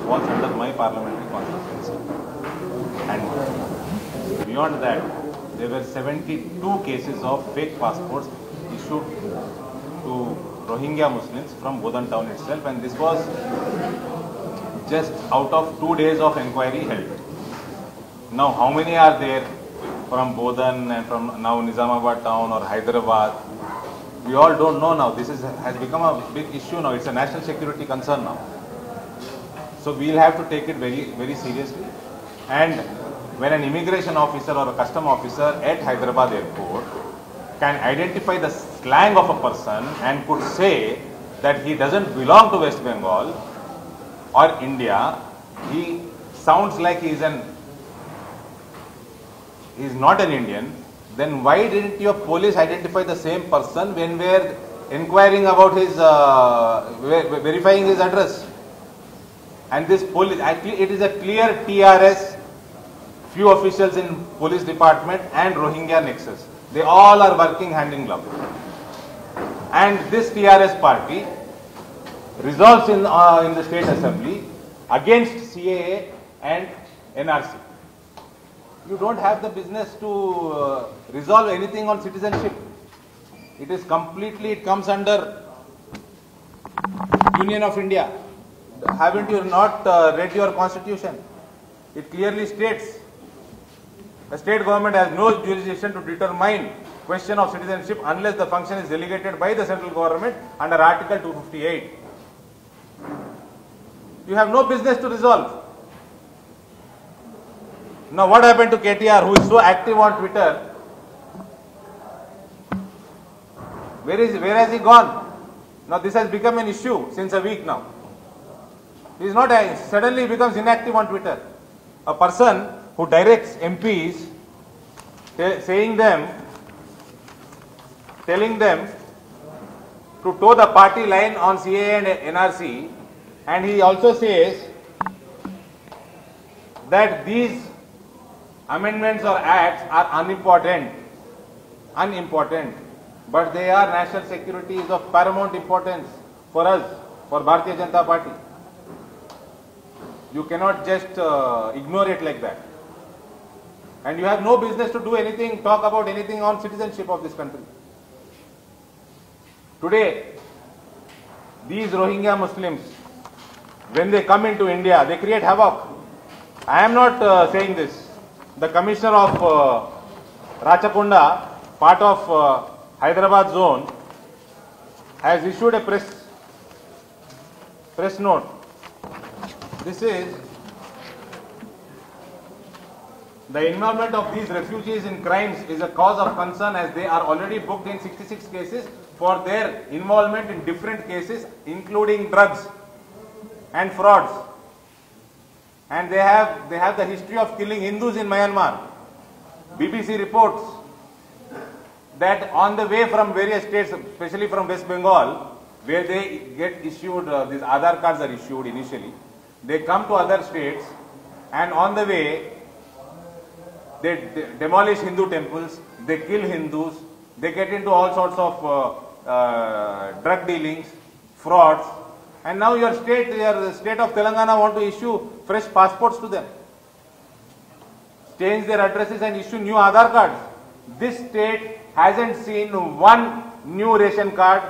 falls under my parliamentary constituency. And beyond that, there were 72 cases of fake passports issued to Rohingya Muslims from Bodan town itself, and this was just out of 2 days of inquiry held. Now, how many are there from Bodan and from now Nizamabad town or Hyderabad? We all don't know now. This has become a big issue now. It's a national security concern now. So we'll have to take it very, very seriously. And when an immigration officer or a custom officer at Hyderabad airport can identify the slang of a person and could say that he doesn't belong to West Bengal or India, he sounds like he is not an Indian, then why didn't your police identify the same person when we were inquiring about his, verifying his address? And this police, actually it is a clear TRS, few officials in police department and Rohingya nexus. They all are working hand in glove. And this TRS party resolves in the State Assembly against CAA and NRC. You don't have the business to resolve anything on citizenship. It is completely, it comes under Union of India. Haven't you not read your constitution? It clearly states the state government has no jurisdiction to determine question of citizenship unless the function is delegated by the central government under Article 258. You have no business to resolve. Now what happened to KTR, who is so active on Twitter? Where has he gone? Now this has become an issue since a week now. He is not, suddenly becomes inactive on Twitter. A person who directs MPs, telling them to toe the party line on CAA and NRC, and he also says that these amendments or acts are unimportant, but they are national security is of paramount importance for us, for Bharatiya Janata Party. You cannot just ignore it like that. And you have no business to do anything, talk about anything on citizenship of this country. Today, these Rohingya Muslims, when they come into India, they create havoc. I am not saying this. The commissioner of Rachakunda, part of Hyderabad zone, has issued a press note. This is the involvement of these refugees in crimes is a cause of concern as they are already booked in 66 cases for their involvement in different cases, including drugs and frauds. And they have the history of killing Hindus in Myanmar. BBC reports that on the way from various states, especially from West Bengal, where they get issued, these Aadhaar cards are issued initially, they come to other states and on the way they demolish Hindu temples, they kill Hindus, they get into all sorts of drug dealings, frauds, and now your state of Telangana want to issue fresh passports to them, change their addresses and issue new Aadhaar cards. This state hasn't seen one new ration card,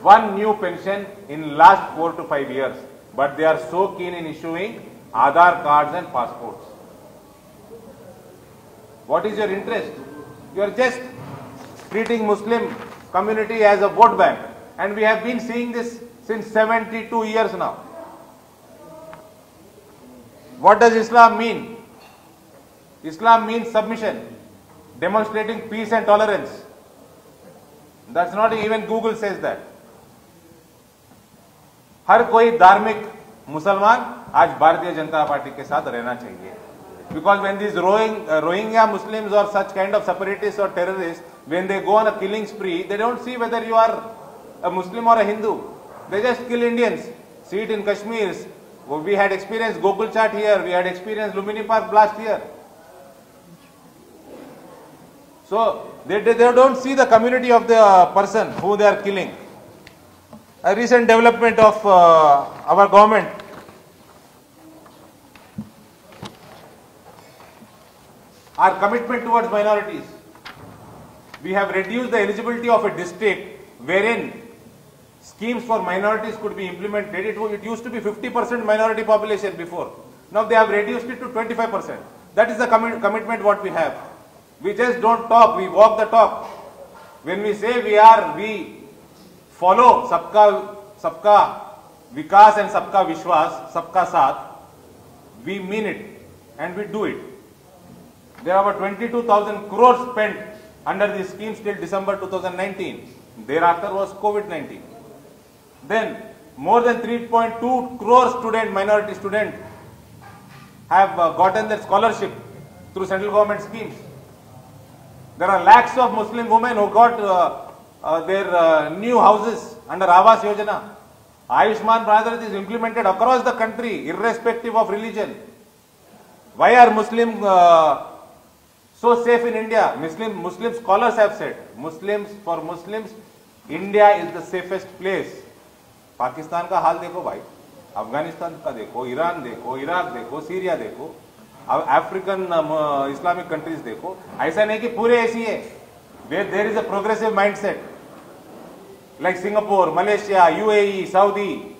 one new pension in last 4 to 5 years. But they are so keen in issuing Aadhaar cards and passports. What is your interest? You are just treating Muslim community as a vote bank. And we have been seeing this since 72 years now. What does Islam mean? Islam means submission, demonstrating peace and tolerance. That's not even Google says that. हर कोई धार्मिक मुसलमान आज Bharatiya Janata party के साथ रहना चाहिए. Because when these Rohingya Muslims or such kind of separatists or terrorists, when they go on a killing spree, they don't see whether you are a Muslim or a Hindu. They just kill Indians. See it in Kashmir. We had experienced Gokul Chat here. We had experienced Lumini Park blast here. So they don't see the community of the person who they are killing. A recent development of our government our commitment towards minorities. We have reduced the eligibility of a district wherein schemes for minorities could be implemented. It used to be 50% minority population before. Now they have reduced it to 25%. That is the commitment what we have. We just don't talk, we walk the talk. When we say we follow sabka vikas and sabka vishwas, sabka saath, we mean it and we do it. There are about 22,000 crores spent under these schemes till December 2019. Thereafter was COVID-19. Then more than 3.2 crore minority students have gotten their scholarship through central government schemes. There are lakhs of Muslim women who got their new houses under Awas Yojana. Ayushman Bharat is implemented across the country, irrespective of religion. Why are Muslims so safe in India? Muslim scholars have said, for Muslims, India is the safest place. Pakistan का हाल देखो भाई, अफगानिस्तान का देखो, Iran देखो, Iraq देखो, Syria देखो, African Islamic countries देखो. ऐसा नहीं कि पूरे ऐसी है. There is a progressive mindset like Singapore, Malaysia, UAE, Saudi,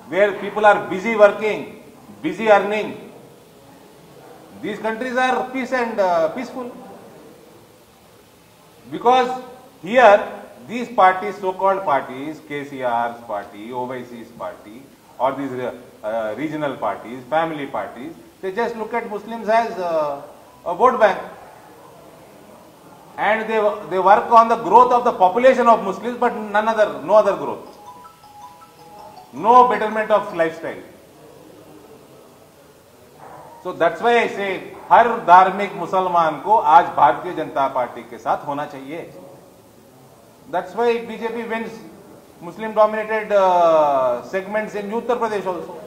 where people are busy working, busy earning. These countries are peaceful because here these parties, so-called parties, KCR's party, OIC's party, or these regional parties, family parties, they just look at Muslims as a vote bank. And they work on the growth of the population of Muslims, but no other growth. No betterment of lifestyle. So that's why I say, हर धार्मिक मुसलमान को आज Bharatiya Janata party के साथ होना चाहिए. That's why BJP wins Muslim-dominated segments in Uttar Pradesh also.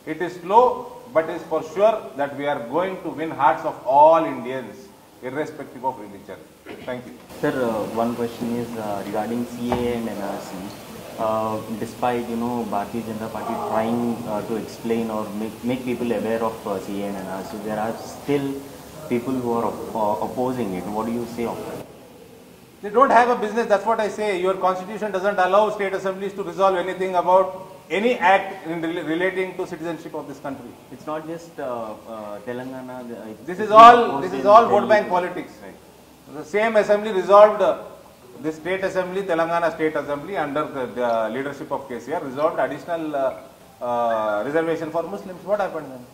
It is slow, but it is for sure that we are going to win hearts of all Indians, irrespective of religion. Thank you. Sir, one question is regarding CAA and NRC. Despite Bharatiya Janata Party trying to explain or make people aware of CAA and NRC, there are still people who are opposing it. What do you say of that? They don't have a business, that's what I say. Your constitution doesn't allow state assemblies to resolve anything about any act relating to citizenship of this country. It's not just Telangana. This is all vote bank politics. Right? The same assembly resolved, the state assembly, Telangana state assembly under the leadership of KCR resolved additional reservation for Muslims. What happened then?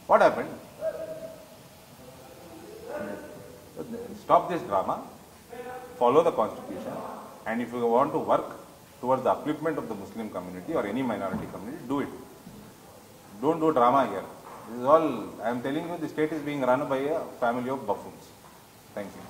What happened? Stop this drama. Follow the constitution, and if you want to work towards the upliftment of the Muslim community or any minority community, do it. Don't do drama here. This is all, I am telling you, the state is being run by a family of buffoons. Thank you.